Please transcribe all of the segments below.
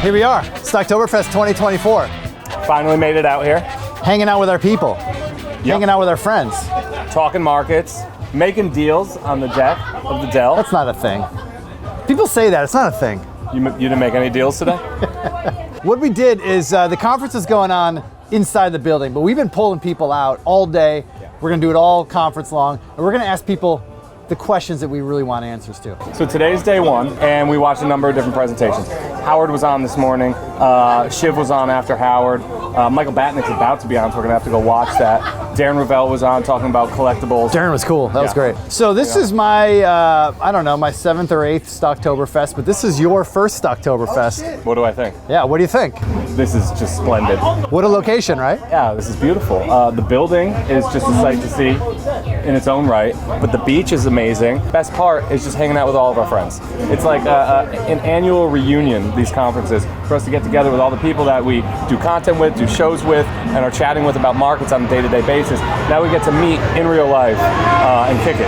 Here we are, Stocktoberfest 2024. Finally made it out here. Hanging out with our people. Hanging out with our friends. Talking markets, making deals on the deck of the Dell. That's not a thing. People say that, it's not a thing. You didn't make any deals today? What we did is, the conference is going on inside the building, but we've been pulling people out all day. We're gonna do it all conference long, and we're gonna ask people the questions that we really want answers to. So today's day one, and we watched a number of different presentations. Howard was on this morning, Shiv was on after Howard, Michael Batnick's about to be on, so we're gonna have to go watch that. Darren Ravel was on talking about collectibles. Darren was cool, that was great. So this is my, I don't know, my 7th or 8th Stocktoberfest, but this is your first Stocktoberfest. What do I think? Yeah, what do you think? This is just splendid. What a location, right? Yeah, this is beautiful. The building is just a sight to see in its own right, but the beach is amazing. Best part is just hanging out with all of our friends. It's like an annual reunion, these conferences, for us to get together with all the people that we do content with, do shows with, and are chatting with about markets on a day-to-day basis. Now we get to meet in real life and kick it.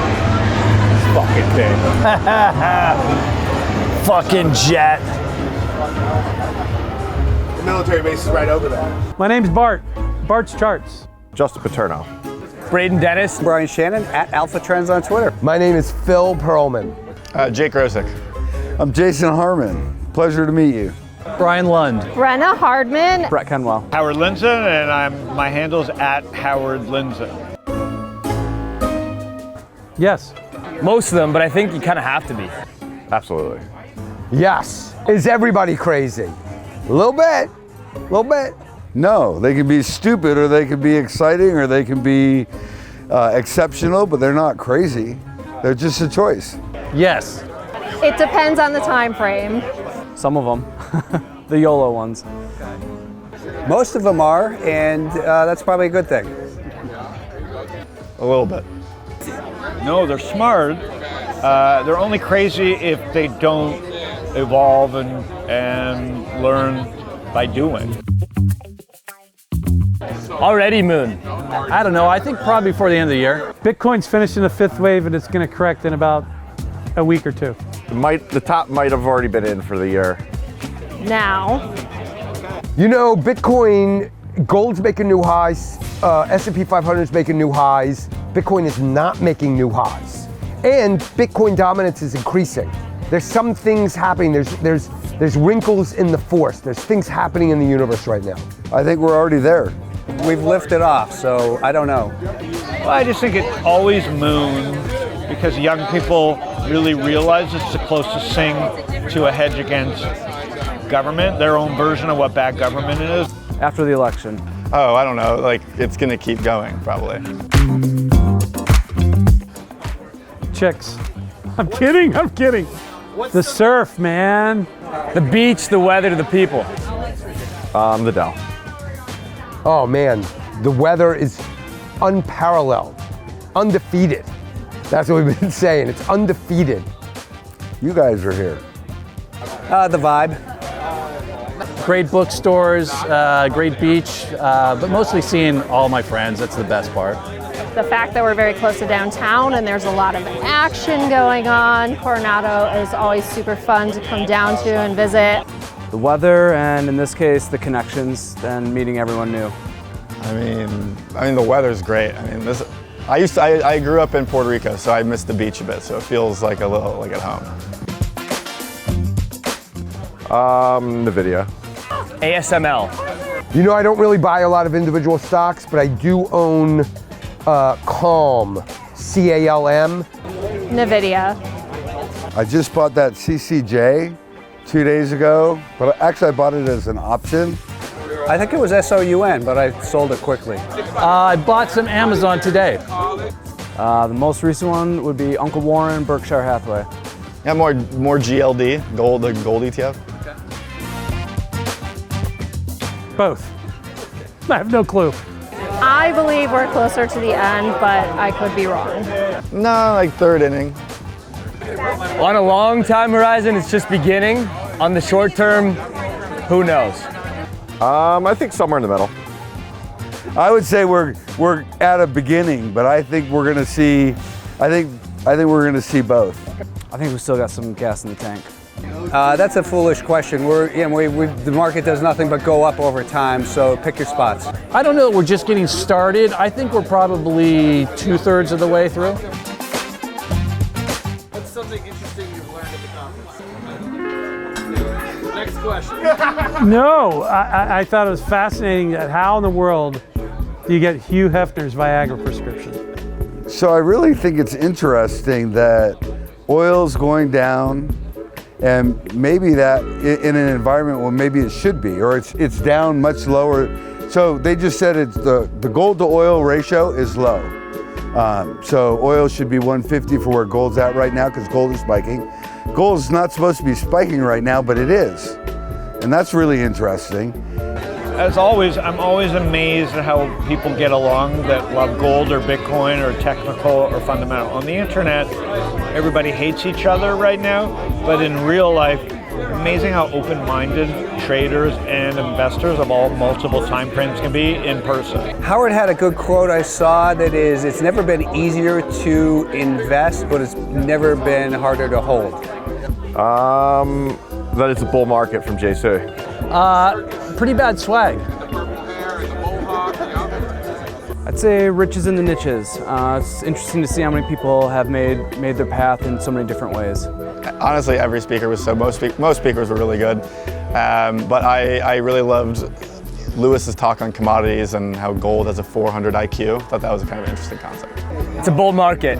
Fucking thing. Fucking jet. The military base is right over there. My name's Bart. Bart's Charts. Justin Paterno. Braden Dennis. Brian Shannon at Alpha Trends on Twitter. My name is Phil Perlman. Jake Rosick. I'm Jason Harmon. Pleasure to meet you. Brian Lund. Brenna Hardman. Brett Kenwell. Howard Lindzon, and my handle's at Howard Lindzon. Yes. Most of them, but I think you kind of have to be. Absolutely. Yes. Is everybody crazy? A little bit. A little bit. No, they can be stupid or they can be exciting or they can be exceptional, but they're not crazy. They're just a choice. Yes. It depends on the time frame. Some of them. The YOLO ones. Most of them are, and that's probably a good thing. A little bit. No, they're smart. They're only crazy if they don't evolve and learn by doing. Already Moon. I don't know. I think probably before the end of the year. Bitcoin's finishing the 5th wave, and it's going to correct in about a week or two. The top might have already been in for the year. Now. You know, Bitcoin, gold's making new highs, S&P 500 is making new highs. Bitcoin is not making new highs. And Bitcoin dominance is increasing. There's some things happening. There's wrinkles in the force. There's things happening in the universe right now. I think we're already there. We've lifted off, so I don't know. Well, I just think it's always Moon because young people really realize it's the closest thing to a hedge against government, their own version of what bad government is. After the election. Oh, I don't know. Like, it's going to keep going, probably. Chicks. I'm kidding. I'm kidding. The surf, man. The beach, the weather, the people. The Dell. Oh man, the weather is unparalleled, undefeated. That's what we've been saying, it's undefeated. You guys are here. The vibe. Great bookstores, great beach, but mostly seeing all my friends. That's the best part. The fact that we're very close to downtown and there's a lot of action going on. Coronado is always super fun to come down to and visit. The weather, and in this case, the connections and meeting everyone new. I mean, the weather's great. I mean, I grew up in Puerto Rico, so I miss the beach a bit, so it feels like a little like at home. NVIDIA. ASML. You know, I don't really buy a lot of individual stocks, but I do own Calm, C-A-L-M. NVIDIA. I just bought that CCJ 2 days ago, but actually I bought it as an option. I think it was SOUN, but I sold it quickly. I bought some Amazon today. The most recent one would be Uncle Warren, Berkshire Hathaway. Yeah, more GLD, gold, the gold ETF. Both. I have no clue. I believe we're closer to the end, but I could be wrong. No, like third inning. On a long time horizon, it's just beginning. On the short term, who knows? I think somewhere in the middle. I would say we're at a beginning, but I think we're gonna see. I think we're gonna see both. I think we still got some gas in the tank. That's a foolish question. The market does nothing but go up over time, so pick your spots. I don't know that we're just getting started. I think we're probably 2/3 of the way through. What's something interesting you've learned at the conference? Next question. No, I thought it was fascinating that how in the world do you get Hugh Hefner's Viagra prescription? So I really think it's interesting that oil's going down, and maybe that in an environment where maybe it should be, or it's down much lower. So they just said it's the gold to oil ratio is low. So oil should be 150 for where gold's at right now, because gold is spiking. Gold's not supposed to be spiking right now, but it is. And that's really interesting. As always, I'm always amazed at how people get along that love gold or Bitcoin or technical or fundamental. On the internet, everybody hates each other right now, but in real life, amazing how open-minded traders and investors of all multiple time frames can be in person. Howard had a good quote I saw that is, it's never been easier to invest, but it's never been harder to hold. That it's a bull market from JC. Pretty bad swag. I'd say riches in the niches. It's interesting to see how many people have made their path in so many different ways. Honestly, every speaker was most speakers were really good, but I really loved Lewis's talk on commodities and how gold has a 400 IQ. I thought that was a kind of interesting concept. It's a bull market.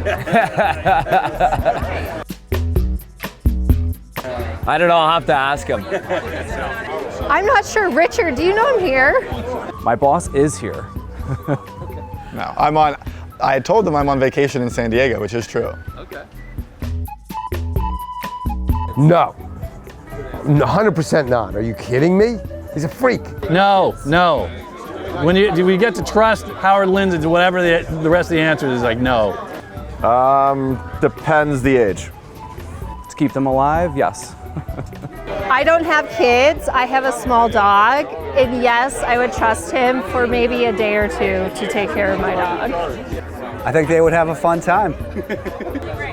I don't know, I'll have to ask him. I'm not sure. Richard, do you know him here? My boss is here. No, I told them I'm on vacation in San Diego, which is true. Okay. No. 100% not. Are you kidding me? He's a freak. No. When we get to trust Howard Lindzon to whatever the rest of the answers is like no. Depends the age. To keep them alive, yes. I don't have kids. I have a small dog. And yes, I would trust him for maybe a day or two to take care of my dog. I think they would have a fun time.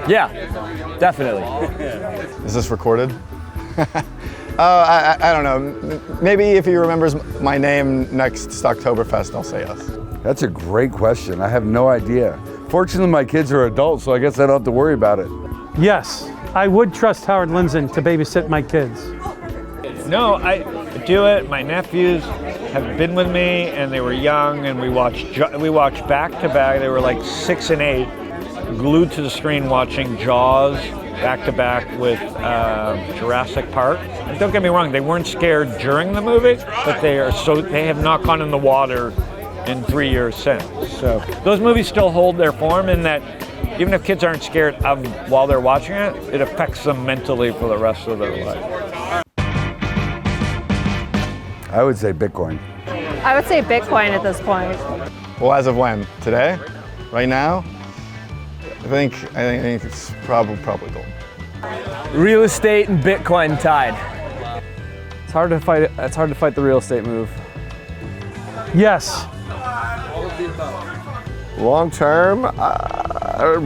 Yeah, definitely. Is this recorded? I don't know. Maybe if he remembers my name next Stocktoberfest, I'll say yes. That's a great question. I have no idea. Fortunately, my kids are adults, so I guess I don't have to worry about it. Yes, I would trust Howard Lindzon to babysit my kids. No, I do it. My nephews have been with me, and they were young, and we watched back to back. They were like 6 and 8, glued to the screen watching Jaws back to back with Jurassic Park. And don't get me wrong, they weren't scared during the movie, but they have not gone in the water in 3 years since. So those movies still hold their form in that even if kids aren't scared of while they're watching it, it affects them mentally for the rest of their life. I would say Bitcoin. I would say Bitcoin at this point. Well, as of when? Today? Right now? I think it's probably gold. Real estate and Bitcoin tied. It's hard to fight the real estate move. Yes. Long term,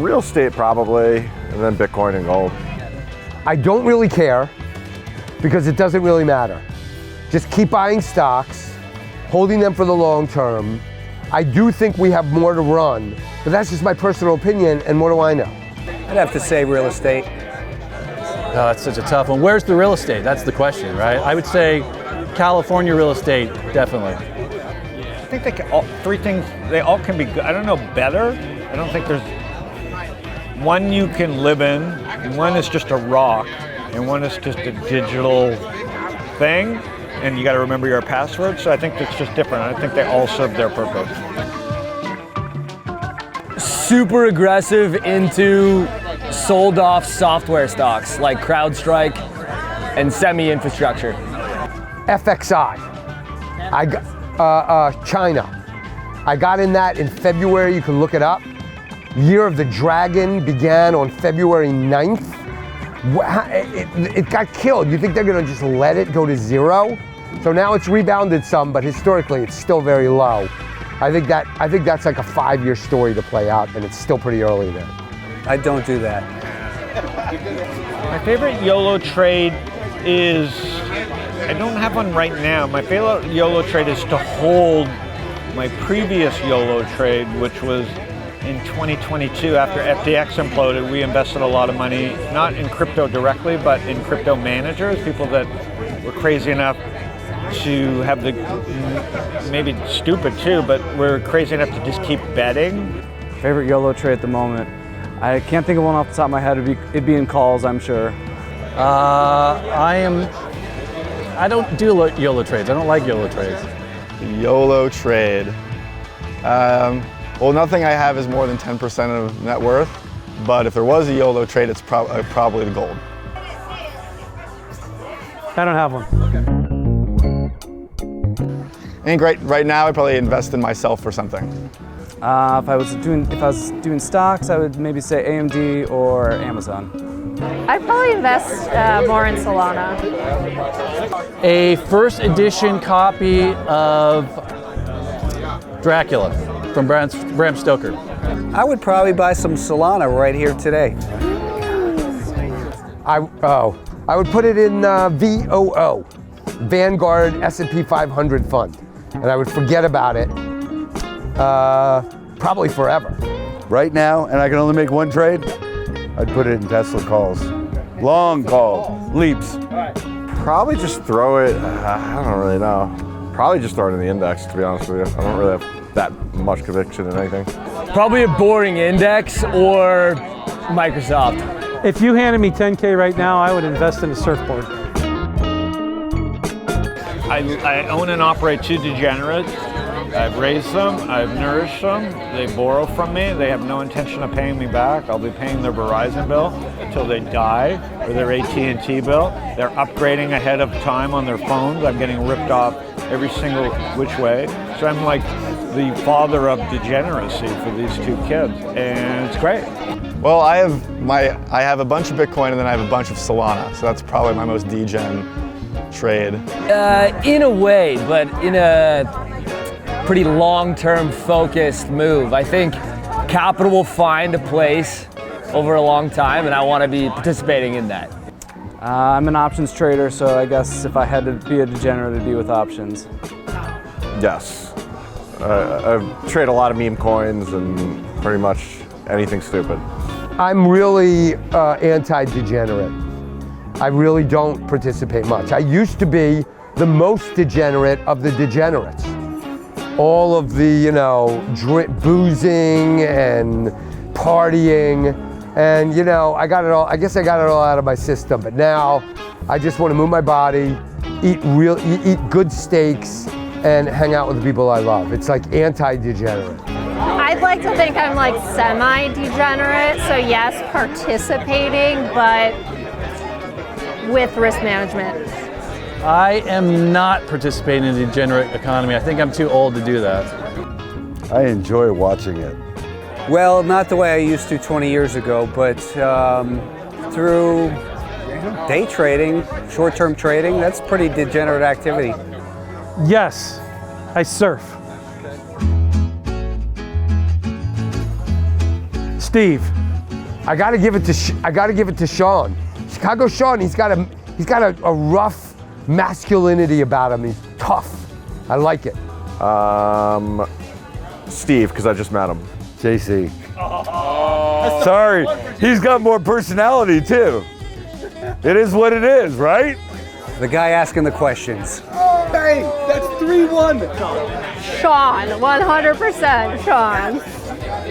real estate probably, and then Bitcoin and gold. I don't really care because it doesn't really matter. Just keep buying stocks, holding them for the long term. I do think we have more to run, but that's just my personal opinion, and what do I know? I'd have to say real estate. Oh, that's such a tough one. Where's the real estate? That's the question, right? I would say California real estate, definitely. I think three things, they all can be good. I don't know better. I don't think there's one you can live in, and one is just a rock, and one is just a digital thing, and you got to remember your password. So I think it's just different. I think they all serve their purpose. Super aggressive into sold off software stocks like CrowdStrike and semi-infrastructure. FXI. China. I got in that in February, you can look it up. Year of the Dragon began on February 9th. It got killed. You think they're gonna just let it go to zero? So now it's rebounded some, but historically it's still very low. I think that's like a 5-year story to play out, and it's still pretty early there. I don't do that. My favorite YOLO trade is, I don't have one right now. My favorite YOLO trade is to hold my previous YOLO trade, which was in 2022 after FTX imploded. We invested a lot of money, not in crypto directly, but in crypto managers, people that were crazy enough to have the, maybe stupid too, but we're crazy enough to just keep betting. Favorite YOLO trade at the moment? I can't think of one off the top of my head. It'd be in calls, I'm sure. I don't do YOLO trades. I don't like YOLO trades. YOLO trade. Well, nothing I have is more than 10% of net worth, but if there was a YOLO trade, it's probably the gold. I don't have one. I think right now I'd probably invest in myself or something. If I was doing stocks, I would maybe say AMD or Amazon. I'd probably invest more in Solana. A first edition copy of Dracula from Bram Stoker. I would probably buy some Solana right here today. I would put it in VOO, Vanguard S&P 500 fund, and I would forget about it probably forever. Right now, and I can only make one trade, I'd put it in Tesla calls. Long calls, leaps. Probably just throw it, I don't really know. Probably just throw it in the index, to be honest with you. I don't really have that much conviction in anything. Probably a boring index or Microsoft. If you handed me 10K right now, I would invest in a surfboard. I own and operate 2 degenerates. I've raised them, I've nourished them, they borrow from me, they have no intention of paying me back. I'll be paying their Verizon bill until they die, or their AT&T bill. They're upgrading ahead of time on their phones. I'm getting ripped off every single which way. So I'm like the father of degeneracy for these 2 kids, and it's great. Well, I have a bunch of Bitcoin and then I have a bunch of Solana, so that's probably my most degen trade. In a way, but in a pretty long-term focused move. I think capital will find a place over a long time, and I want to be participating in that. I'm an options trader, so I guess if I had to be a degenerate, it'd be with options. Yes. I trade a lot of meme coins and pretty much anything stupid. I'm really anti-degenerate. I really don't participate much. I used to be the most degenerate of the degenerates. All of the, boozing and partying, and I got it all. I guess I got it all out of my system. But now, I just want to move my body, eat good steaks, and hang out with the people I love. It's like anti-degenerate. I'd like to think I'm like semi-degenerate, so yes, participating, but with risk management. I am not participating in the degenerate economy. I think I'm too old to do that. I enjoy watching it. Well, not the way I used to 20 years ago, but through day trading, short-term trading, that's pretty degenerate activity. Yes, I surf. Steve. I got to give it to Sean. Chicago Sean. He's got a rough masculinity about him. He's tough. I like it. Steve, because I just met him. JC. Sorry, he's got more personality too. It is what it is, right? The guy asking the questions. Hey, that's 3-1. Sean, 100% Sean.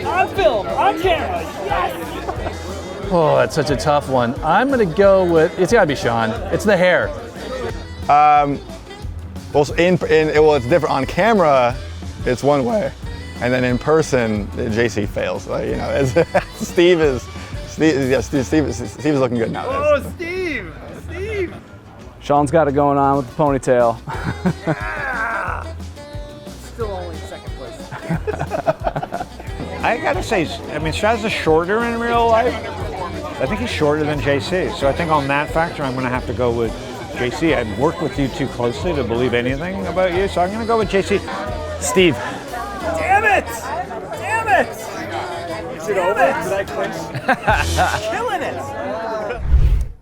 On film, on camera, yes! Oh, that's such a tough one. I'm gonna go with, it's gotta be Sean. It's the hair. Well, it's different. On camera, it's one way, and then in person, JC fails. Steve is looking good nowadays. Oh, Steve! Sean's got it going on with the ponytail. Still only second place. I gotta say, Shaz is shorter in real life. I think he's shorter than JC, so I think on that factor, I'm gonna have to go with JC. I've worked with you too closely to believe anything about you, so I'm gonna go with JC. Steve. Damn it! Is it over? Did I clinch? Killing it!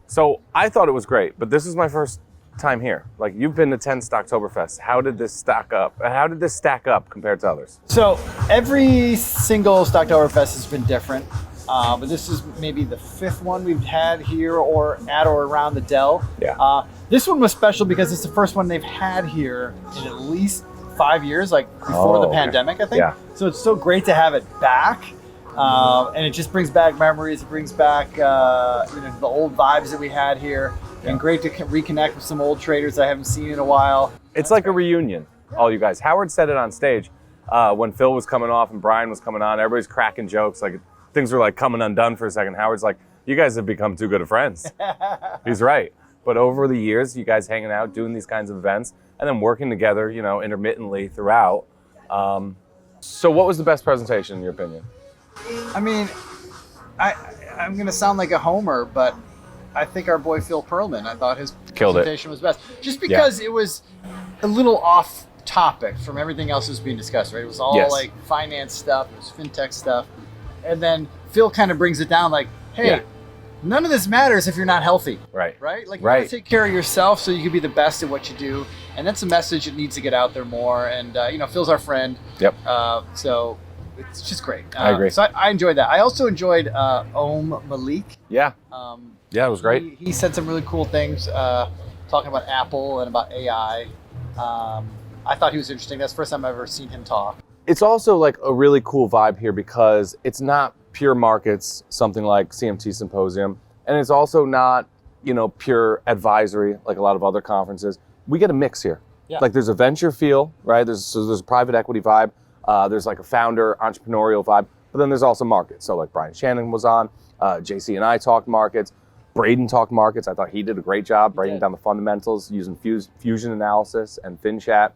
So So I thought it was great, but this is my first time here. Like, you've been to 10 Stocktoberfest. How did this stack up? How did this stack up compared to others? So every single Stocktoberfest has been different, but this is maybe the 5th one we've had here or at or around the Dell. Yeah. This one was special because it's the first one they've had here in at least 5 years, like before the pandemic, I think. Yeah. So it's so great to have it back. And it just brings back memories. It brings back the old vibes that we had here. And great to reconnect with some old traders I haven't seen in a while. It's like a reunion, all you guys. Howard said it on stage when Phil was coming off and Brian was coming on. Everybody's cracking jokes. Like, things were like coming undone for a second. Howard's like, you guys have become too good of friends. He's right. But over the years, you guys hanging out, doing these kinds of events, and then working together, intermittently throughout. So what was the best presentation in your opinion? I mean, I'm going to sound like a homer, but I think our boy Phil Perlman, I thought his presentation was best. Just because it was a little off topic from everything else that was being discussed, right? It was all like finance stuff, it was fintech stuff. And then Phil kind of brings it down like, hey, none of this matters if you're not healthy. Right. Right? Like, you gotta take care of yourself so you can be the best at what you do. And that's a message that needs to get out there more. And, Phil's our friend. Yep. So it's just great. I agree. So I enjoyed that. I also enjoyed Om Malik. Yeah. Yeah, it was great. He said some really cool things talking about Apple and about AI. I thought he was interesting. That's the first time I've ever seen him talk. It's also like a really cool vibe here because it's not pure markets, something like CMT Symposium, and it's also not, pure advisory like a lot of other conferences. We get a mix here. Yeah. Like, there's a venture feel, right? There's a private equity vibe. There's like a founder entrepreneurial vibe, but then there's also markets. So like Brian Shannon was on, JC and I talked markets. Braden talked markets. I thought he did a great job breaking down the fundamentals using fusion analysis and FinChat.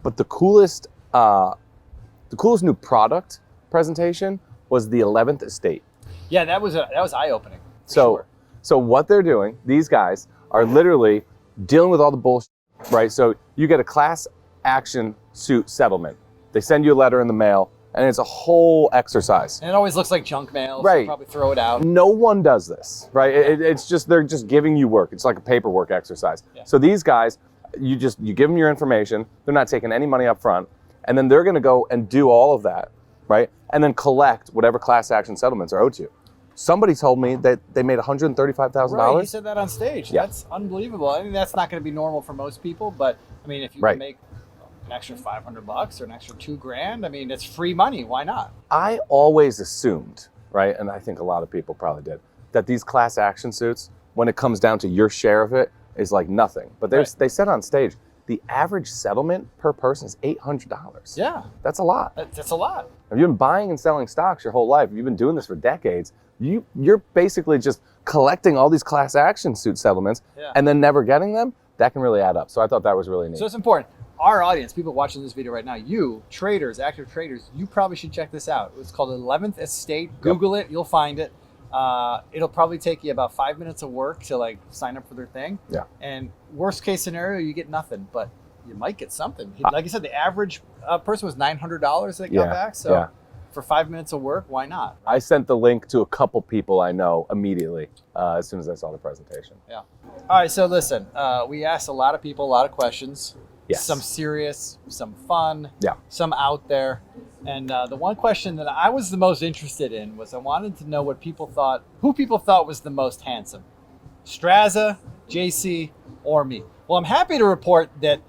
But the coolest new product presentation was the 11th Estate. Yeah, that was eye-opening. So what they're doing, these guys are literally dealing with all the bullshit, right? So you get a class action suit settlement. They send you a letter in the mail, and it's a whole exercise. And it always looks like junk mail, so Right. probably throw it out. No one does this, right? It's just, they're just giving you work. It's like a paperwork exercise. Yeah. So these guys, you give them your information. They're not taking any money up front. And then they're going to go and do all of that, right? And then collect whatever class action settlements are owed to you. Somebody told me that they made $135,000. Right, he said that on stage. Yeah. That's unbelievable. I mean, that's not going to be normal for most people, but I mean, if you can make an extra $500 or an extra $2,000, I mean, it's free money. Why not? I always assumed, right, and I think a lot of people probably did, that these class action suits, when it comes down to your share of it, is like nothing. But they said on stage, the average settlement per person is $800. Yeah. That's a lot. That's a lot. If you've been buying and selling stocks your whole life, if you've been doing this for decades, you're basically just collecting all these class action suit settlements and then never getting them. That can really add up. So I thought that was really neat. So it's important. Our audience, people watching this video right now, you, traders, active traders, you probably should check this out. It's called 11th Estate. Google it. You'll find it. It'll probably take you about 5 minutes of work to like sign up for their thing. Yeah. And worst case scenario, you get nothing, but you might get something. Like I said, the average person was $900 that got back. So for 5 minutes of work, why not? I sent the link to a couple people I know immediately as soon as I saw the presentation. Yeah. All right. So listen, we asked a lot of people a lot of questions. Yes. Some serious, some fun, Yeah. some out there. And the one question that I was the most interested in was I wanted to know who people thought was the most handsome. Straza, JC, or me. Well, I'm happy to report that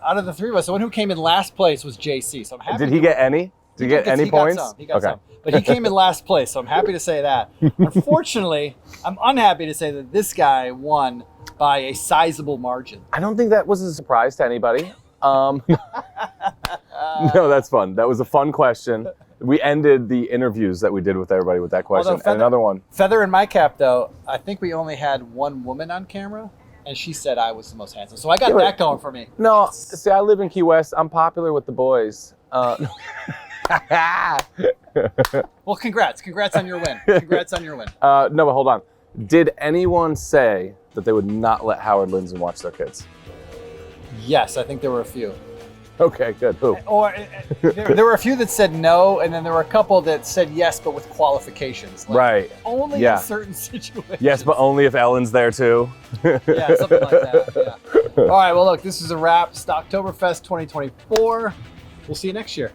out of the three of us, the one who came in last place was JC. So I'm happy. Did he get any? Did he get any points? He got some. But he came in last place, so I'm happy to say that. Unfortunately, I'm unhappy to say that this guy won by a sizable margin. I don't think that was a surprise to anybody. No, that's fun. That was a fun question. We ended the interviews that we did with everybody with that question. And another one. Feather in my cap, though, I think we only had one woman on camera, and she said I was the most handsome. So I got that going for me. No, see, I live in Key West. I'm popular with the boys. Well, congrats on your win. Congrats on your win. No, but hold on. Did anyone say that they would not let Howard Lindzon watch their kids? Yes, I think there were a few. Okay, good. Who? Or there were a few that said no, and then there were a couple that said yes, but with qualifications. Like, Right. Only in certain situations. Yes, but only if Ellen's there too. Yeah, something like that. Yeah. All right. Well, look, this is a wrap. Stocktoberfest 2024. We'll see you next year.